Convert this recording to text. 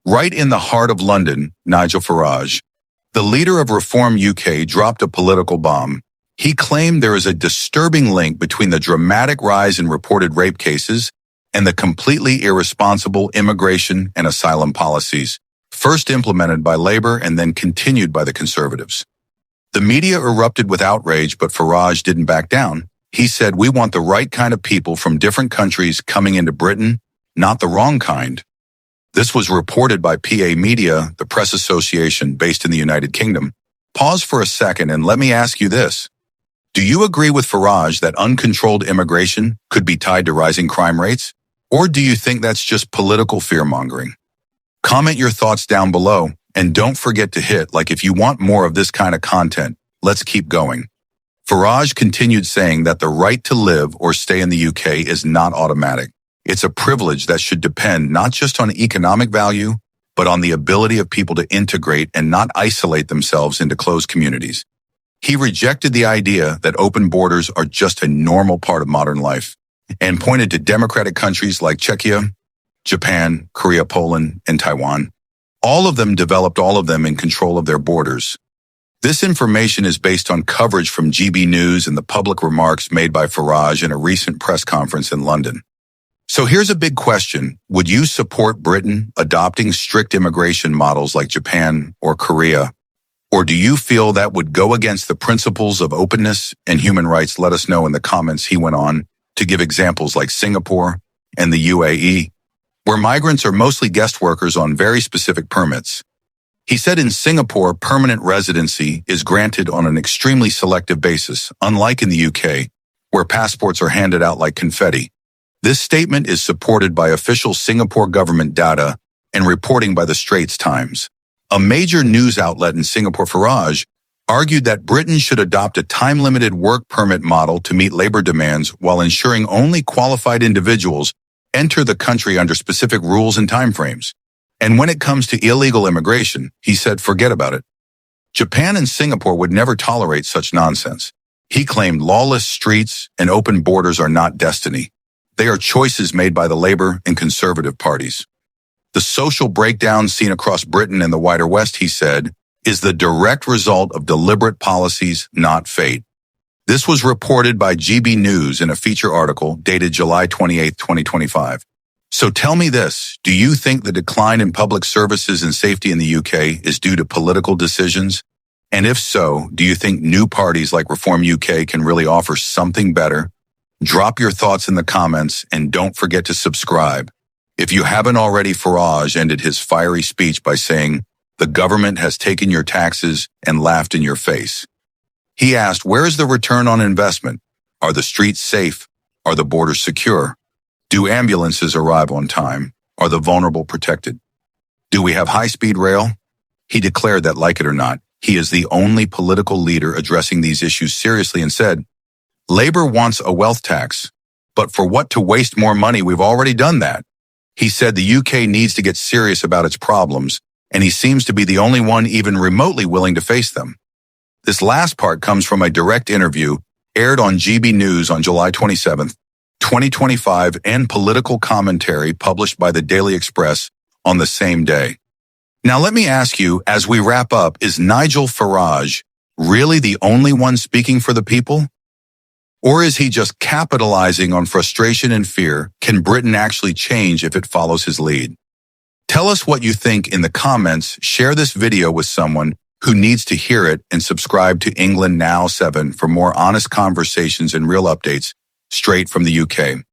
Right in the heart of London, Nigel Farage, the leader of Reform UK, dropped a political bomb. He claimed there is a disturbing link between the dramatic rise in reported rape cases and the completely irresponsible immigration and asylum policies, first implemented by Labour and then continued by the Conservatives. The media erupted with outrage, but Farage didn't back down. He said, "We want the right kind of people from different countries coming into Britain, not the wrong kind." This was reported by PA Media, the press association based in the United Kingdom. Pause for a second and let me ask you this. Do you agree with Farage that uncontrolled immigration could be tied to rising crime rates? Or do you think that's just political fear-mongering? Comment your thoughts down below, and don't forget to hit like if you want more of this kind of content. Let's keep going. Farage continued saying that the right to live or stay in the UK is not automatic. It's a privilege that should depend not just on economic value, but on the ability of people to integrate and not isolate themselves into closed communities. He rejected the idea that open borders are just a normal part of modern life and pointed to democratic countries like Czechia, Japan, Korea, Poland, and Taiwan. All of them developed in control of their borders. This information is based on coverage from GB News and the public remarks made by Farage in a recent press conference in London. So here's a big question. Would you support Britain adopting strict immigration models like Japan or Korea? Or do you feel that would go against the principles of openness and human rights? Let us know in the comments. He went on to give examples like Singapore and the UAE, where migrants are mostly guest workers on very specific permits. He said in Singapore, permanent residency is granted on an extremely selective basis, unlike in the UK, where passports are handed out like confetti. This statement is supported by official Singapore government data and reporting by the Straits Times. A major news outlet in Singapore, Farage, argued that Britain should adopt a time-limited work permit model to meet labor demands while ensuring only qualified individuals enter the country under specific rules and timeframes. And when it comes to illegal immigration, he said, forget about it. Japan and Singapore would never tolerate such nonsense. He claimed lawless streets and open borders are not destiny. They are choices made by the Labour and Conservative parties. The social breakdown seen across Britain and the wider West, he said, is the direct result of deliberate policies, not fate. This was reported by GB News in a feature article dated July 28, 2025. So tell me this, do you think the decline in public services and safety in the UK is due to political decisions? And if so, do you think new parties like Reform UK can really offer something better? Drop your thoughts in the comments and don't forget to subscribe. If you haven't already, Farage ended his fiery speech by saying, "The government has taken your taxes and laughed in your face." He asked, where is the return on investment? Are the streets safe? Are the borders secure? Do ambulances arrive on time? Are the vulnerable protected? Do we have high-speed rail? He declared that, like it or not, he is the only political leader addressing these issues seriously and said, Labour wants a wealth tax, but for what to waste more money? We've already done that. He said the UK needs to get serious about its problems, and he seems to be the only one even remotely willing to face them. This last part comes from a direct interview aired on GB News on July 27, 2025, and political commentary published by the Daily Express on the same day. Now let me ask you, as we wrap up, is Nigel Farage really the only one speaking for the people? Or is he just capitalizing on frustration and fear? Can Britain actually change if it follows his lead? Tell us what you think in the comments, share this video with someone who needs to hear it, and subscribe to England Now 7 for more honest conversations and real updates straight from the UK.